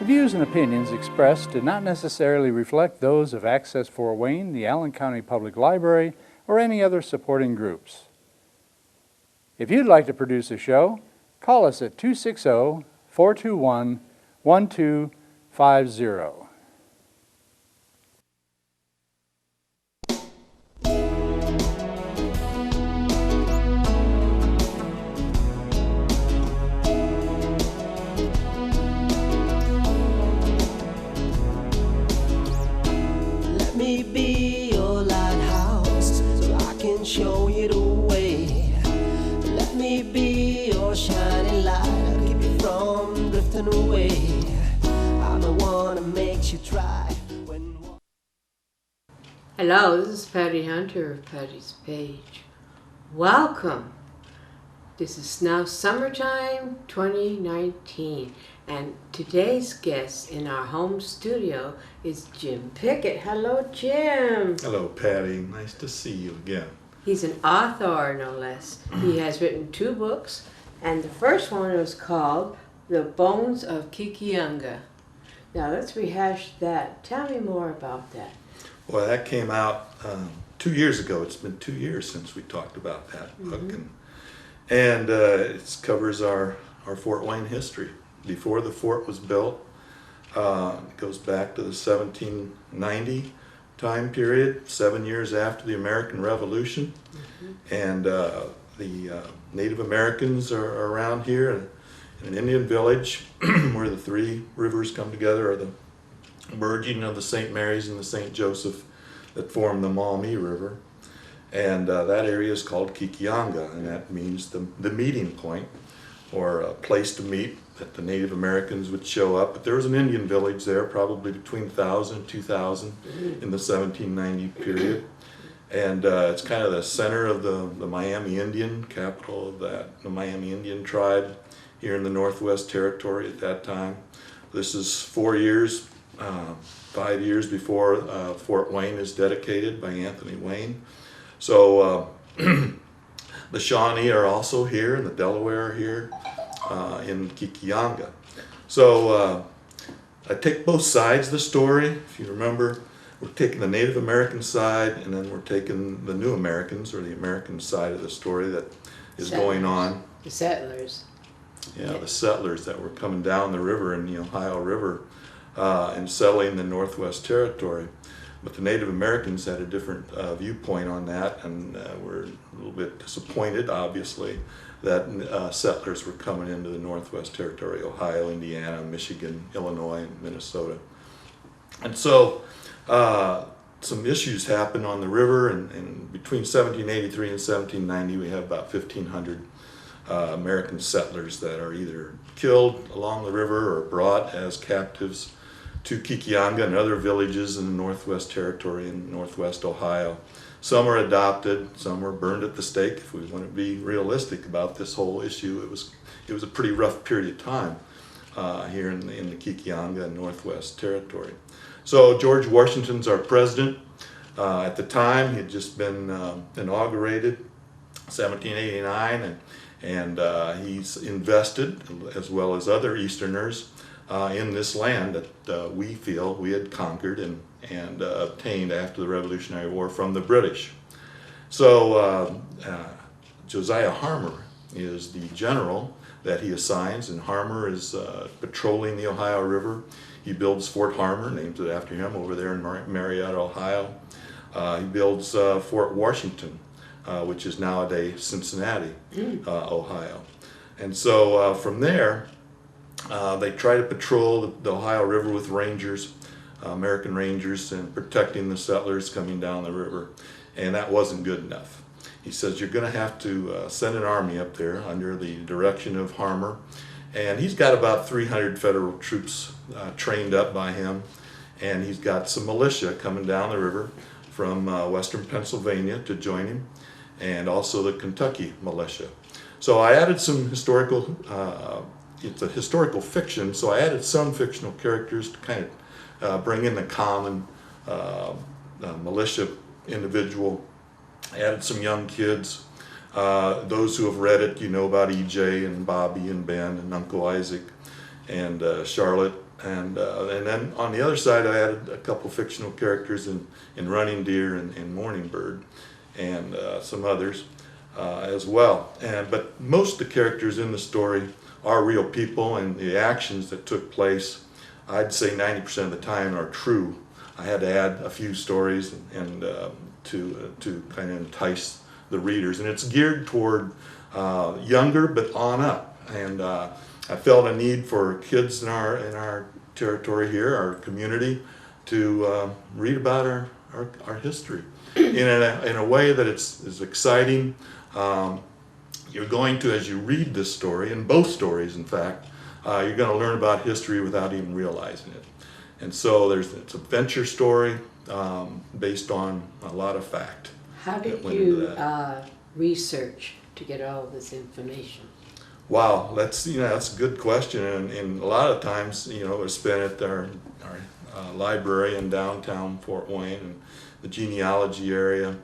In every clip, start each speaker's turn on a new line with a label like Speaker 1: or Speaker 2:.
Speaker 1: views and opinions expressed do not necessarily reflect those of Access Fort Wayne, the Allen County Public Library, or any other supporting groups. If you'd like to produce a show, call us at 260-421-1250.
Speaker 2: Let me be your lighthouse so I can show you the way. Let me be your shining light, I'll keep you from drifting away. I'm the one that makes you try when...
Speaker 3: Hello, this is Patty Hunter of Patty's Page. Welcome. This is now summertime 2019, and today's guest in our home studio is Jim Pickett. Hello, Jim.
Speaker 4: Hello, Patty. Nice to see you again.
Speaker 3: He's an author, no less. He has written 2 books, and the first one was called The Bones of Kekionga. Now, let's rehash that. Tell me more about that.
Speaker 4: Well, that came out 2 years ago. It's been 2 years since we talked about that book, and it covers our Fort Wayne history. Before the fort was built, it goes back to the 1790 time period, 7 years after the American Revolution, and the Native Americans are around here in an Indian village where the 3 rivers come together, or the merging of the St. Mary's and the St. Joseph that form the Maumee River. And that area is called Kiki Unga, and that means the meeting point, or a place to meet that the Native Americans would show up. But there was an Indian village there, probably between 1,000 and 2,000 in the 1790 period. And it's kind of the center of the Miami Indian, capital of the Miami Indian tribe here in the Northwest Territory at that time. This is 5 years before Fort Wayne is dedicated by Anthony Wayne. So the Shawnee are also here, and the Delaware are here in Kekionga. So I take both sides of the story. If you remember, we're taking the Native American side, and then we're taking the New Americans, or the American side of the story that is going on.
Speaker 3: The settlers.
Speaker 4: Yeah, the settlers that were coming down the river in the Ohio River and settling the Northwest Territory. But the Native Americans had a different viewpoint on that, and were a little bit disappointed, obviously, that settlers were coming into the Northwest Territory, Ohio, Indiana, Michigan, Illinois, and Minnesota. And so some issues happened on the river, and between 1783 and 1790 we have about 1,500 American settlers that are either killed along the river or brought as captives to Kekionga and other villages in the Northwest Territory and Northwest Ohio. Some are adopted, some were burned at the stake. If we want to be realistic about this whole issue, it was a pretty rough period of time here in the Kekionga and Northwest Territory. So George Washington's our president. At the time, he had just been inaugurated, 1789, and he's invested, as well as other Easterners, in this land that we feel we had conquered and obtained after the Revolutionary War from the British. So Josiah Harmer is the general that he assigns, and Harmer is patrolling the Ohio River. He builds Fort Harmer, names it after him, over there in Marietta, Ohio. He builds Fort Washington, which is nowadays Cincinnati, Ohio. And so from there, they try to patrol the Ohio River with rangers, American rangers, and protecting the settlers coming down the river. And that wasn't good enough. He says, you're going to have to send an army up there under the direction of Harmer. And he's got about 300 federal troops trained up by him. And he's got some militia coming down the river from western Pennsylvania to join him, and also the Kentucky militia. So I added some historical, it's a historical fiction, so I added some fictional characters to kind of bring in the common militia individual. I added some young kids. Those who have read it, you know about EJ and Bobby and Ben and Uncle Isaac and Charlotte And then on the other side, I added a couple fictional characters in Running Deer and Morning Bird, and some others as well. But most of the characters in the story are real people, and the actions that took place, I'd say 90% of the time, are true. I had to add a few stories and to kind of entice the readers, and it's geared toward younger but on up. And I felt a need for kids in our territory here, our community, to read about our history in a way that is exciting. You're going to, as you read this story, and both stories in fact, you're going to learn about history without even realizing it. And so it's an adventure story based on a lot of fact.
Speaker 3: How did you research to get all this information?
Speaker 4: Wow, that's a good question, and a lot of times it was spent at our library in downtown Fort Wayne and the genealogy area,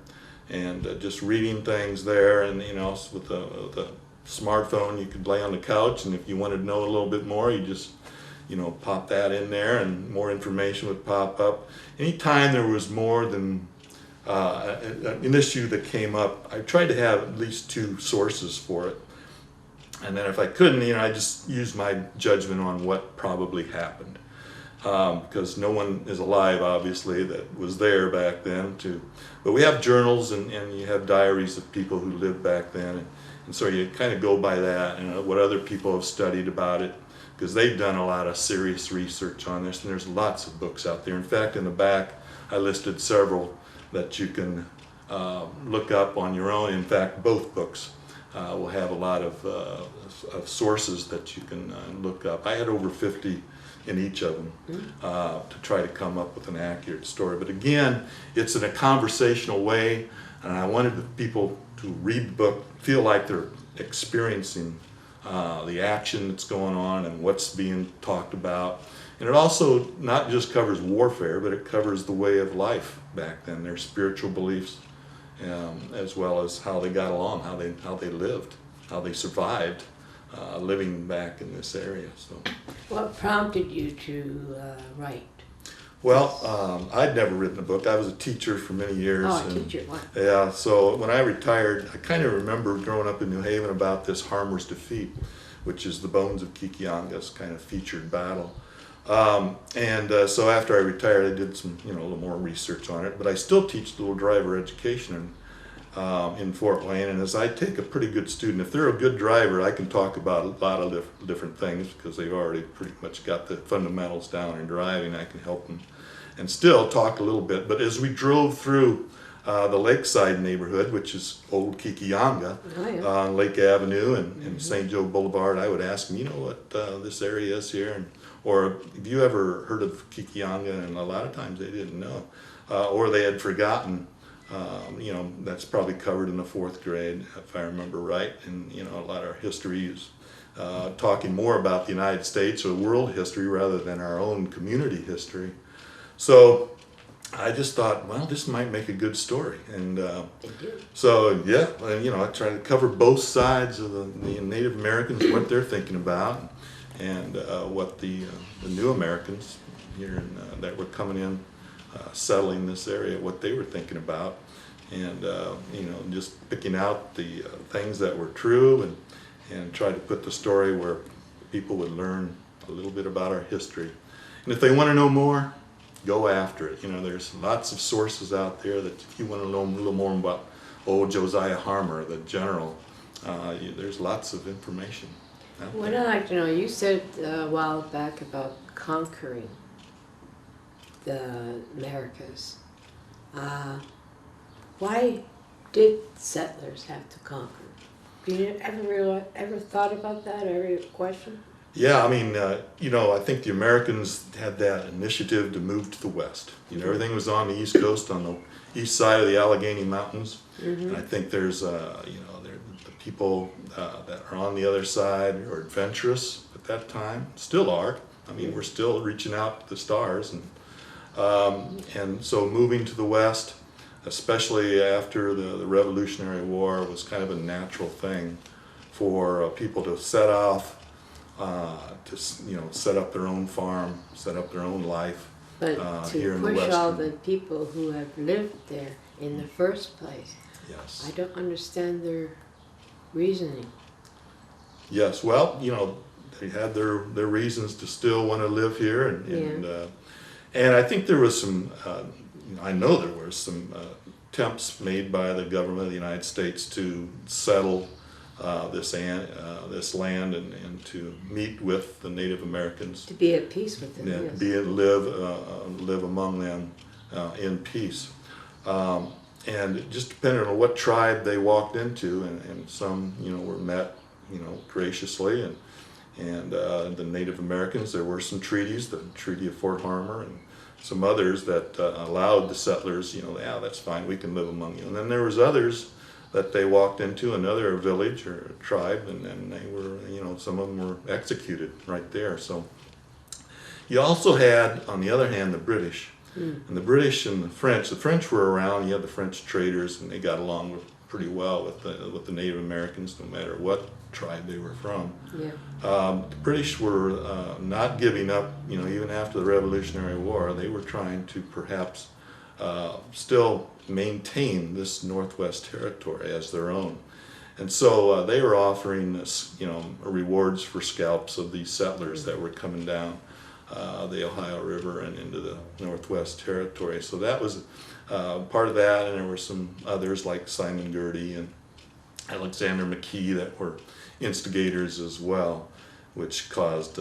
Speaker 4: and just reading things there. And with the smartphone, you could lay on the couch, and if you wanted to know a little bit more, you just pop that in there, and more information would pop up. Anytime there was more than an issue that came up, I tried to have at least two sources for it. And then if I couldn't, I just used my judgment on what probably happened. Because no one is alive, obviously, that was there back then. But we have journals and you have diaries of people who lived back then. And so you kind of go by that and what other people have studied about it, because they've done a lot of serious research on this. And there's lots of books out there. In fact, in the back, I listed several that you can look up on your own. In fact, both books will have a lot of sources that you can look up. I had over 50 in each of them to try to come up with an accurate story. But again, it's in a conversational way, and I wanted the people to read the book, feel like they're experiencing the action that's going on and what's being talked about. And it also not just covers warfare, but it covers the way of life back then, their spiritual beliefs, as well as how they got along, how they lived, how they survived living back in this area. So,
Speaker 3: what prompted you to write?
Speaker 4: Well, I'd never written a book. I was a teacher for many years.
Speaker 3: Oh, a teacher, what?
Speaker 4: Yeah, so when I retired, I kind of remember growing up in New Haven about this Harmer's Defeat, which is the Bones of Kekionga's kind of featured battle. So after I retired, I did some, a little more research on it. But I still teach little driver education in Fort Wayne. And as I take a pretty good student, if they're a good driver, I can talk about a lot of different things because they've already pretty much got the fundamentals down in driving. I can help them and still talk a little bit. But as we drove through the Lakeside neighborhood, which is old Kiki Unga, on Lake Avenue and St. Joe Boulevard, I would ask them, what this area is here? Or have you ever heard of Kiki Unga? And a lot of times they didn't know. Or they had forgotten. That's probably covered in the 4th grade, if I remember right. And, a lot of our history is talking more about the United States or world history rather than our own community history. So I just thought, well, this might make a good story. And so, yeah, I try to cover both sides of the Native Americans, what they're thinking about, and what the new Americans here that were coming in, settling this area, what they were thinking about, and just picking out the things that were true and try to put the story where people would learn a little bit about our history. And if they want to know more, go after it. There's lots of sources out there that if you want to know a little more about old Josiah Harmer, the general, there's lots of information.
Speaker 3: What I'd like to know, you said a while back about conquering the Americas. Why did settlers have to conquer? Did you ever thought about that? Ever question?
Speaker 4: Yeah, I think the Americans had that initiative to move to the west. Everything was on the East Coast, on the east side of the Allegheny Mountains. And I think there's, the people that are on the other side are adventurous at that time, still are. We're still reaching out to the stars. And so moving to the west, especially after the Revolutionary War, was kind of a natural thing for people to set off set up their own farm, set up their own life
Speaker 3: But
Speaker 4: here
Speaker 3: to
Speaker 4: in the
Speaker 3: push all
Speaker 4: Western.
Speaker 3: the people who have lived there in the first place,
Speaker 4: Yes.
Speaker 3: I don't understand their reasoning.
Speaker 4: Yes, well, they had their reasons to still want to live here, and I think there was some, I know there were some attempts made by the government of the United States to settle this land and to meet with the Native Americans,
Speaker 3: To be at peace with them,
Speaker 4: and
Speaker 3: yes.
Speaker 4: live among them in peace. And it just depended on what tribe they walked into, and some, were met, graciously, and the Native Americans, there were some treaties, the Treaty of Fort Harmar, and some others that allowed the settlers, yeah, that's fine, we can live among you. And then there was others that they walked into, another village or tribe, and then they were, some of them were executed right there. So you also had, on the other hand, the British. And the British and the French were around. You had the French traders, and they got along pretty well with the Native Americans, no matter what tribe they were from.
Speaker 3: Yeah.
Speaker 4: The British were not giving up, even after the Revolutionary War. They were trying to perhaps still maintain this Northwest Territory as their own. And so they were offering us, rewards for scalps of these settlers that were coming down the Ohio River and into the Northwest Territory. So that was part of that, and there were some others like Simon Girty and Alexander McKee that were instigators as well, which caused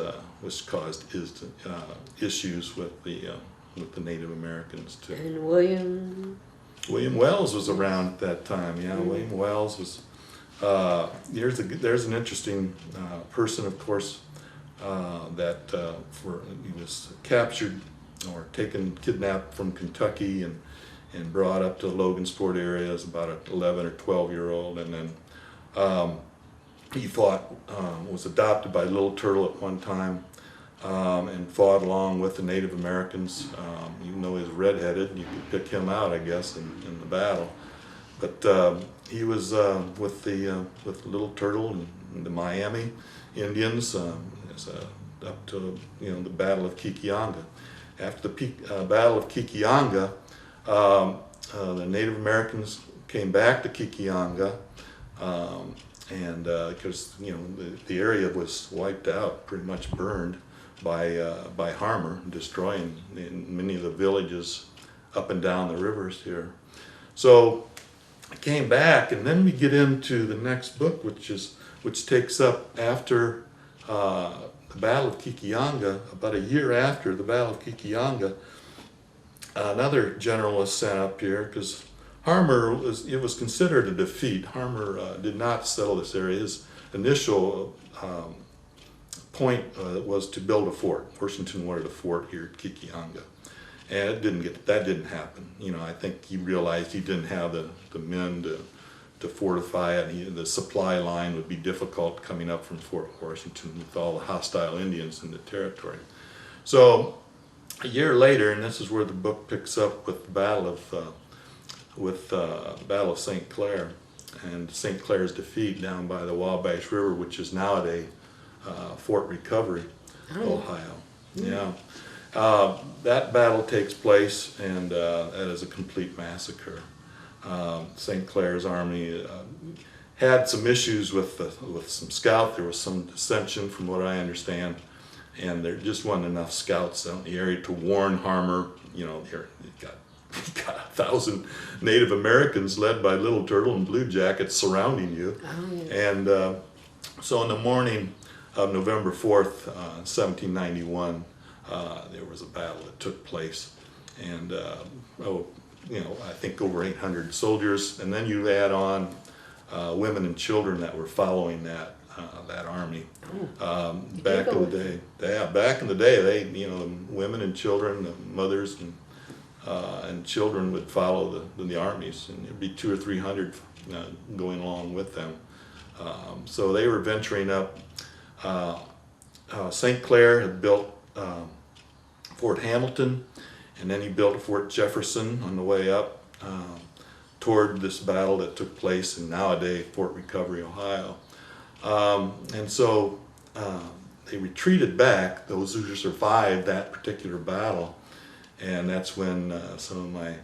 Speaker 4: issues with the Native Americans too.
Speaker 3: And
Speaker 4: William Wells was around at that time. Yeah, William Wells was. There's an interesting person, of course, that he was captured or kidnapped from Kentucky and brought up to the Logansport area as about an 11 or 12-year-old, and then he was adopted by Little Turtle at one time, and fought along with the Native Americans. Even though he was redheaded, you could pick him out, I guess, in the battle. But he was with Little Turtle and the Miami Indians up to the Battle of Kiki Unga. After the Battle of Kiki Unga, the Native Americans came back to Kiki Unga, and because the area was wiped out, pretty much burned by Harmar, destroying many of the villages up and down the rivers here. So I came back, and then we get into the next book, which takes up after the Battle of Kiki Unga. About a year after the Battle of Kiki Unga, another general was sent up here because Harmar was considered a defeat. Harmar did not settle this area. His initial point was to build a fort. Washington wanted a fort here at Kiki Unga, and that didn't happen. I think he realized he didn't have the men to fortify it. The supply line would be difficult coming up from Fort Washington with all the hostile Indians in the territory. So a year later, and this is where the book picks up with the Battle of St. Clair and St. Clair's defeat down by the Wabash River, which is nowadays Fort Recovery, Ohio. Yeah. That battle takes place, and that is a complete massacre. St. Clair's army had some issues with some scouts. There was some dissension, from what I understand, and there just wasn't enough scouts out in the area to warn Harmar. He got 1,000 Native Americans led by Little Turtle and Blue Jackets surrounding you.
Speaker 3: Oh, yes.
Speaker 4: And so in the morning of November 4th, 1791, there was a battle that took place, and I think over 800 soldiers, and then you add on women and children that were following that army. Back in the day, back in the day, the women and children, the mothers and children would follow the armies, and there'd be 200 or 300 going along with them. So they were venturing up. St. Clair had built Fort Hamilton, and then he built Fort Jefferson on the way up toward this battle that took place in nowadays Fort Recovery, Ohio. And so they retreated back, those who survived that particular battle, and that's when some of my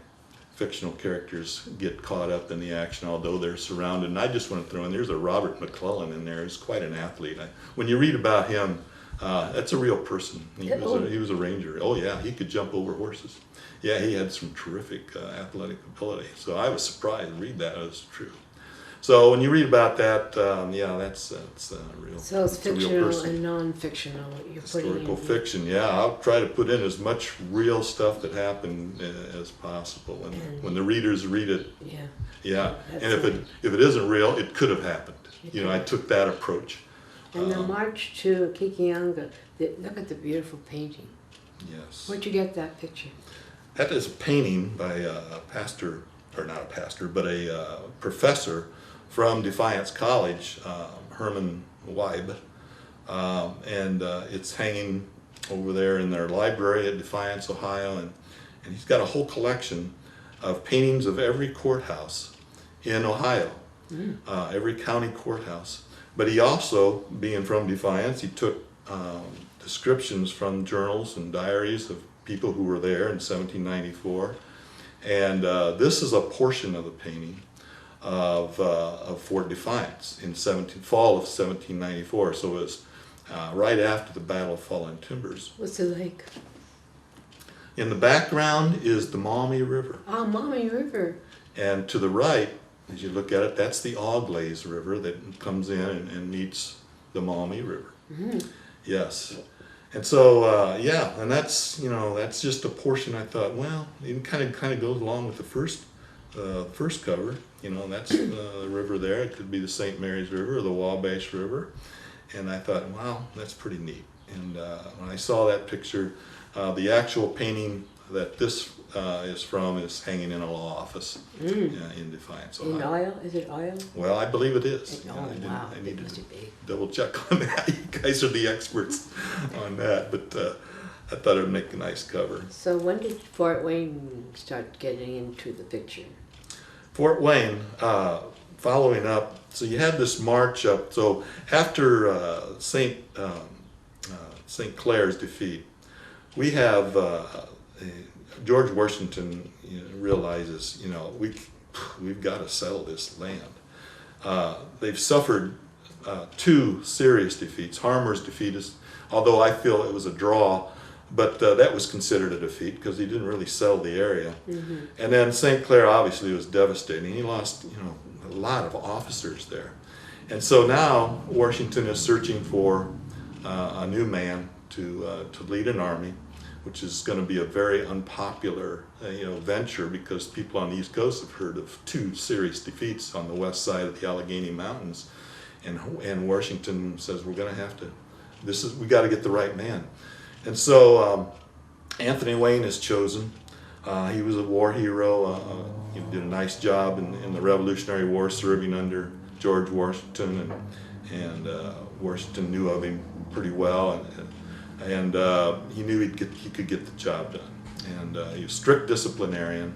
Speaker 4: fictional characters get caught up in the action, although they're surrounded. And I just want to throw in, there's a Robert McClellan in there. He's quite an athlete. When you read about him, that's a real person. He was a ranger. Oh yeah, he could jump over horses. Yeah, he had some terrific athletic ability. So I was surprised to read that. It was true. So when you read about that, yeah, that's real.
Speaker 3: So it's
Speaker 4: that's a real
Speaker 3: fictional
Speaker 4: person.
Speaker 3: and non-fictional. You're putting
Speaker 4: Historical
Speaker 3: in.
Speaker 4: fiction, yeah. I'll try to put in as much real stuff that happened as possible. When the readers read it,
Speaker 3: Yeah.
Speaker 4: yeah.
Speaker 3: That's
Speaker 4: And
Speaker 3: right.
Speaker 4: if it isn't real, it could have happened.
Speaker 3: It
Speaker 4: You know, I
Speaker 3: could.
Speaker 4: took that approach.
Speaker 3: And the march to Kiki Unga. Look at the beautiful painting.
Speaker 4: Yes.
Speaker 3: Where'd you get that picture?
Speaker 4: That is a painting by a pastor, or not a pastor, but a professor from Defiance College, Herman Weib. And it's hanging over there in their library at Defiance, Ohio. And he's got a whole collection of paintings of every courthouse in Ohio, every county courthouse. But he also, being from Defiance, he took descriptions from journals and diaries of people who were there in 1794. And this is a portion of the painting of Fort Defiance in fall of 1794. So it was right after the Battle of Fallen Timbers.
Speaker 3: What's the lake?
Speaker 4: In the background is the Maumee River.
Speaker 3: Oh, Maumee River.
Speaker 4: And to the right, as you look at it, that's the Auglaize River that comes in and meets the Maumee River. Yes. And so, yeah, and that's, you know, that's just a portion. I thought, well, it kind of goes along with the first cover. You know, that's the river there. It could be the St. Mary's River or the Wabash River. And I thought, wow, that's pretty neat. And when I saw that picture, the actual painting that this is from is hanging in a law office in Defiance, Ohio.
Speaker 3: In oil? Is it oil?
Speaker 4: Well, I believe it is.
Speaker 3: Oh,
Speaker 4: I
Speaker 3: wow.
Speaker 4: need
Speaker 3: It must
Speaker 4: to
Speaker 3: be.
Speaker 4: double check on that. You guys are the experts on that, but I thought it would make a nice cover.
Speaker 3: So when did Fort Wayne start getting into the picture?
Speaker 4: Fort Wayne, following up, so you had this march up. So after St. Clair's defeat, we have George Washington realizes, you know, we've got to settle this land. They've suffered two serious defeats. Harmer's defeat is, although I feel it was a draw, but that was considered a defeat because he didn't really settle the area. And then St. Clair obviously was devastating. He lost, you know, a lot of officers there. And so now Washington is searching for a new man to lead an army, which is going to be a very unpopular venture because people on the East Coast have heard of two serious defeats on the west side of the Allegheny Mountains. And Washington says, we're going to have to, we got to get the right man. And so Anthony Wayne is chosen. He was a war hero. He did a nice job in the Revolutionary War, serving under George Washington, and Washington knew of him pretty well, and he knew he could get the job done. And he was a strict disciplinarian,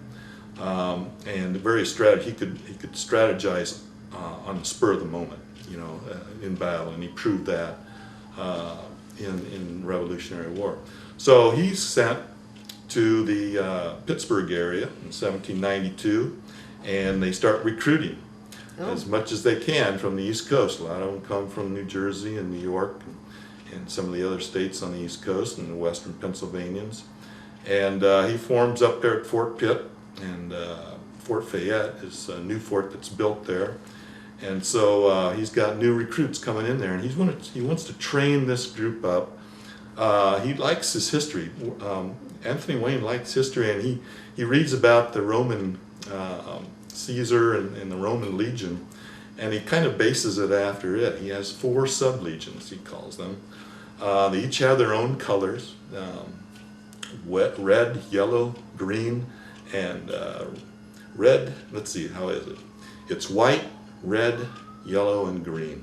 Speaker 4: and very he could strategize on the spur of the moment, you know, in battle, and he proved that in Revolutionary War. So he's sent to the Pittsburgh area in 1792, and they start recruiting as much as they can from the East Coast. A lot of them come from New Jersey and New York and some of the other states on the East Coast and the western Pennsylvanians. And he forms up there at Fort Pitt, and Fort Fayette is a new fort that's built there. And so he's got new recruits coming in there, and he wants to train this group up. He likes his history. Anthony Wayne likes history, and he reads about the Roman Caesar and the Roman legion, and he kind of bases it after it. He has 4 sub-legions, he calls them. They each have their own colors, red, yellow, green, and red, let's see, how is it? It's white, red, yellow, and green.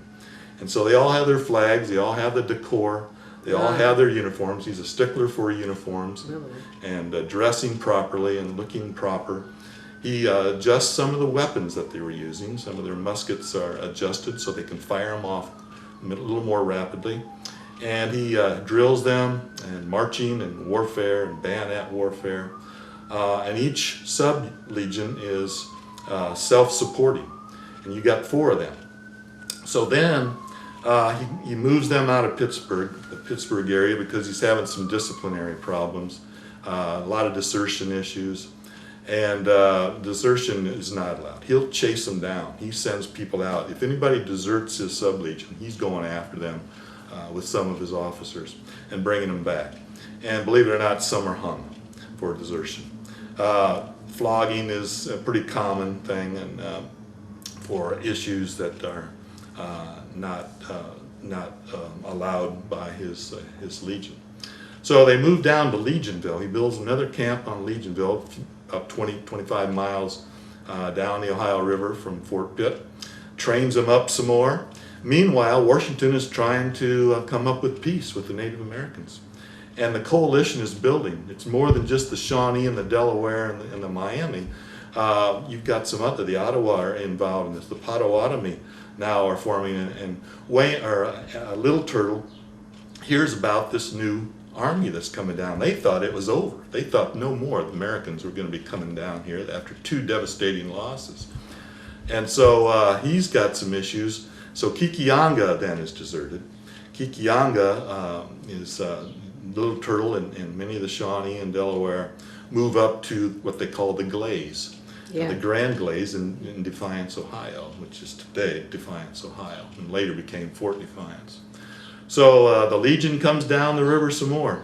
Speaker 4: And so they all have their flags, they all have the decor, they all have their uniforms. He's a stickler for uniforms and dressing properly and looking proper. He adjusts some of the weapons that they were using. Some of their muskets are adjusted so they can fire them off a little more rapidly. and he drills them in marching and warfare and bayonet warfare. And each sub-legion is self-supporting, and you got 4 of them. So then he moves them out of Pittsburgh, the Pittsburgh area, because he's having some disciplinary problems, a lot of desertion issues, and desertion is not allowed. He'll chase them down. He sends people out. If anybody deserts his sub-legion, he's going after them with some of his officers and bringing them back. And believe it or not, some are hung for desertion. Flogging is a pretty common thing, and for issues that are not allowed by his legion. So they move down to Legionville. He builds another camp on Legionville, about 25 miles down the Ohio River from Fort Pitt. Trains them up some more. Meanwhile, Washington is trying to come up with peace with the Native Americans. And the coalition is building. It's more than just the Shawnee and the Delaware and the Miami. You've got some other, the Ottawa are involved in this. The Potawatomi now are forming, and Little Turtle hears about this new army that's coming down. They thought it was over. They thought no more the Americans were going to be coming down here after 2 devastating losses. And so he's got some issues. So Kiki Unga then is deserted. Kiki Unga is Little Turtle and many of the Shawnee and Delaware move up to what they call the Glaze.
Speaker 3: Yeah.
Speaker 4: The Grand Glaze in Defiance, Ohio, which is today Defiance, Ohio, and later became Fort Defiance. So the Legion comes down the river some more.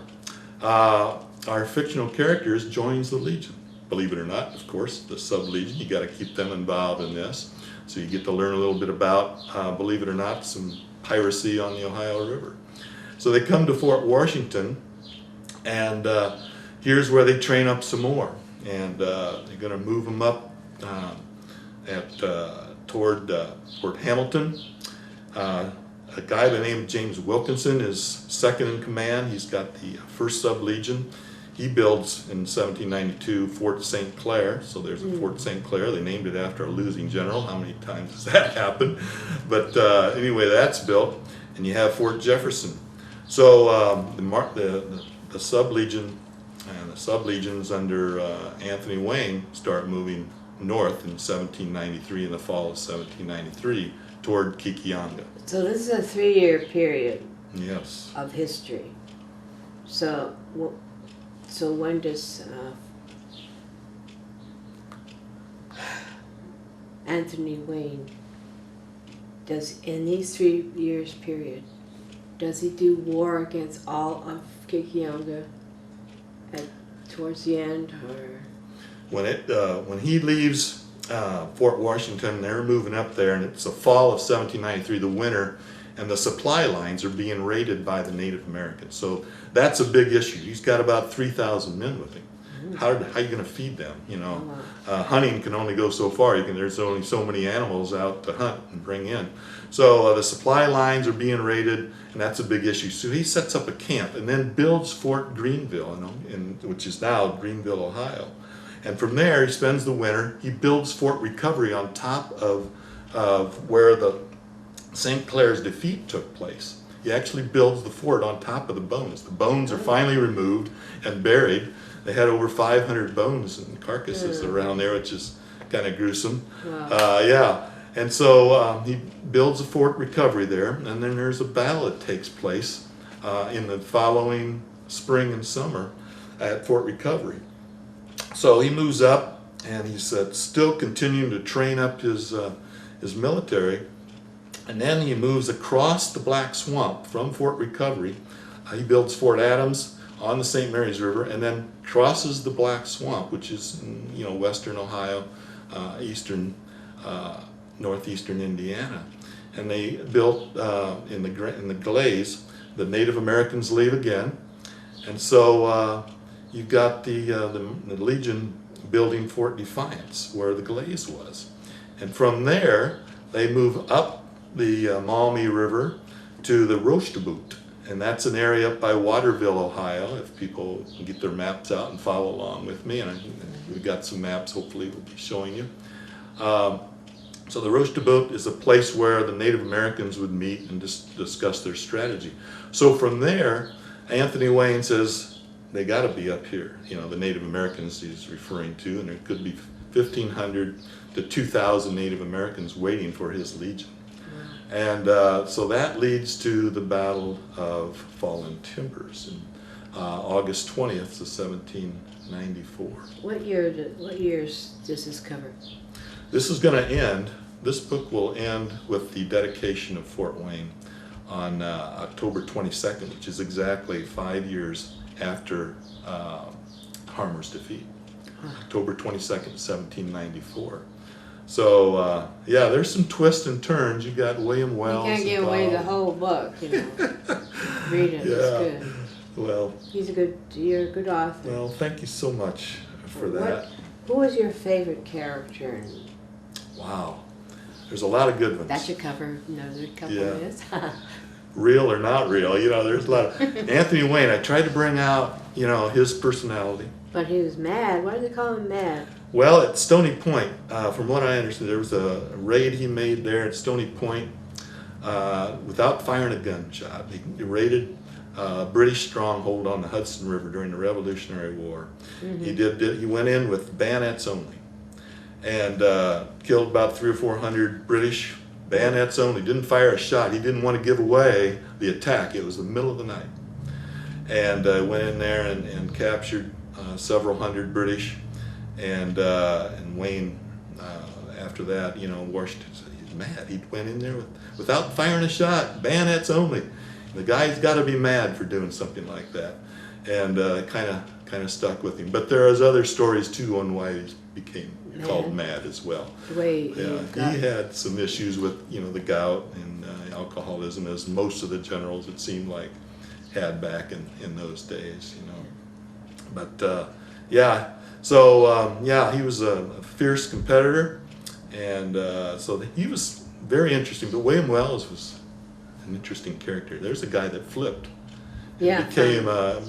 Speaker 4: Our fictional characters joins the Legion. Believe it or not, of course, the sub-legion, you got to keep them involved in this. So you get to learn a little bit about, believe it or not, some piracy on the Ohio River. So they come to Fort Washington, and here's where they train up some more. And they're going to move them up toward Fort Hamilton. A guy by the name of James Wilkinson is second in command. He's got the 1st Sub-Legion. He builds in 1792 Fort St. Clair. So there's a Fort St. Clair. They named it after a losing general. How many times has that happened? But anyway, that's built. And you have Fort Jefferson. So the Sub-Legion and the sub-legions under Anthony Wayne start moving north in 1793, in the fall of 1793, toward Kiki Unga.
Speaker 3: So this is a 3-year period
Speaker 4: Yes.
Speaker 3: of history. So when does Anthony Wayne, in these 3 years period, does he do war against all of Kiki Unga towards the end, or?
Speaker 4: When he leaves Fort Washington, they're moving up there, and it's the fall of 1793, the winter, and the supply lines are being raided by the Native Americans. So that's a big issue. He's got about 3,000 men with him. How are you going to feed them? You know, hunting can only go so far. There's only so many animals out to hunt and bring in. So the supply lines are being raided, and that's a big issue. So he sets up a camp and then builds Fort Greenville, which is now Greenville, Ohio. And from there, he spends the winter. He builds Fort Recovery on top of where the St. Clair's defeat took place. He actually builds the fort on top of the bones. The bones are finally removed and buried. They had over 500 bones and carcasses around there, which is kind of gruesome. Wow. Yeah. And so he builds a Fort Recovery there, and then there's a battle that takes place in the following spring and summer at Fort Recovery. So he moves up, and he's still continuing to train up his military, and then he moves across the Black Swamp from Fort Recovery. He builds Fort Adams on the St. Mary's River, and then crosses the Black Swamp, which is in western Ohio, northeastern Indiana. And they built in the Glaze. The Native Americans leave again, and so you've got the Legion building Fort Defiance, where the Glaze was. And from there, they move up the Maumee River to the Rochetaboot. And that's an area up by Waterville, Ohio, if people can get their maps out and follow along with me. And we've got some maps, hopefully we'll be showing you. So the Rochtabout is a place where the Native Americans would meet and discuss their strategy. So from there, Anthony Wayne says, they got to be up here. You know, the Native Americans he's referring to, and there could be 1,500 to 2,000 Native Americans waiting for his legion. And so that leads to the Battle of Fallen Timbers in August 20th of 1794.
Speaker 3: What years does this cover?
Speaker 4: This is going to end, this book will end with the dedication of Fort Wayne on October 22nd, which is exactly 5 years after Harmer's defeat. October 22nd, 1794. So, yeah, there's some twists and turns. You got William Wells.
Speaker 3: You can't give away the whole book, you know. Read it, it's good.
Speaker 4: Well,
Speaker 3: you're a good author.
Speaker 4: well, thank you so much for that.
Speaker 3: Who was your favorite character?
Speaker 4: Wow, there's a lot of good ones.
Speaker 3: That should cover another couple
Speaker 4: Yeah.
Speaker 3: minutes.
Speaker 4: Real or not real, you know, there's a lot of... Anthony Wayne, I tried to bring out, you know, his personality.
Speaker 3: But he was mad. Why do they call him mad?
Speaker 4: Well, at Stony Point, from what I understand, there was a raid he made there at Stony Point without firing a gunshot. He raided a British stronghold on the Hudson River during the Revolutionary War. Mm-hmm. He went in with bayonets only and killed about 300 or 400 British bayonets only. Didn't fire a shot. He didn't want to give away the attack. It was the middle of the night. And went in there and captured several hundred British. And Wayne, after that, you know, Washington said he's mad. He went in there without firing a shot, bayonets only. The guy's got to be mad for doing something like that, and kind of stuck with him. But there is other stories too on why he became called mad as well. Yeah, he had some issues with, you know, the gout and alcoholism, as most of the generals, it seemed like, had back in those days, you know. But yeah. So, yeah, he was a fierce competitor, and so he was very interesting. But William Wells was an interesting character. There's a guy that flipped.
Speaker 3: Yeah.
Speaker 4: Became the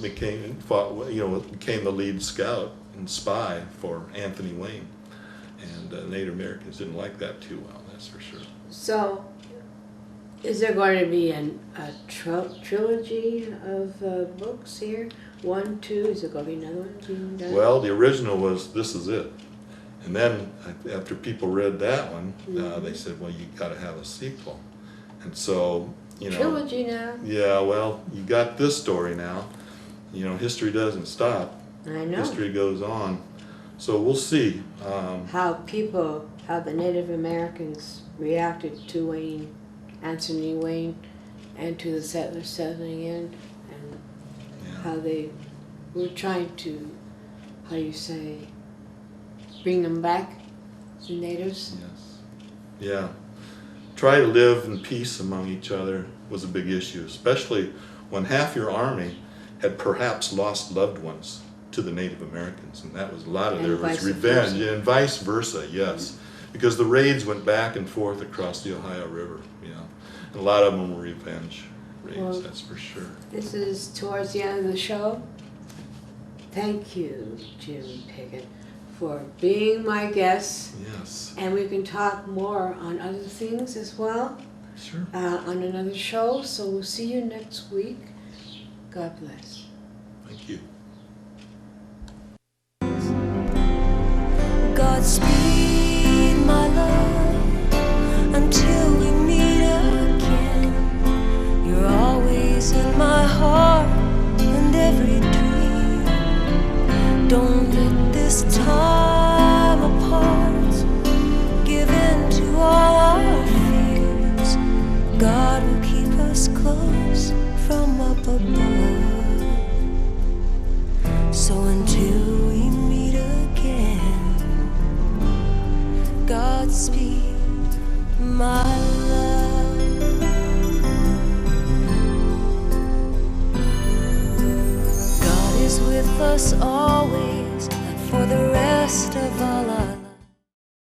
Speaker 4: lead scout and spy for Anthony Wayne. And Native Americans didn't like that too well, that's for sure.
Speaker 3: So, is there going to be a trilogy of books here? 1, 2, is there going to be another one?
Speaker 4: Well, the original was This Is It. And then after people read that one, they said, well, you got to have a sequel. And so, you know.
Speaker 3: Trilogy now?
Speaker 4: Yeah, well, you got this story now. You know, history doesn't stop.
Speaker 3: I know.
Speaker 4: History goes on. So we'll see.
Speaker 3: How the Native Americans reacted to Anthony Wayne, and to the settlers settling in, and how they were trying to, how you say, bring them back, the natives.
Speaker 4: Yes. Yeah. Try to live in peace among each other was a big issue, especially when half your army had perhaps lost loved ones to the Native Americans, and that was a lot of there was revenge, and vice versa, yes, because the raids went back and forth across the Ohio River, you know, and a lot of them were revenge raids, well, that's for sure.
Speaker 3: This is towards the end of the show. Thank you, Jim Pickett, for being my guest.
Speaker 4: Yes.
Speaker 3: And we can talk more on other things as well.
Speaker 4: Sure.
Speaker 3: On another show. So we'll see you next week. God bless.
Speaker 4: Thank you.
Speaker 5: Godspeed, my love, until we meet again. You're always in my heart and every dream. Don't let this time apart give in to all our fears. God will keep us close from up above. So until we meet again, Godspeed.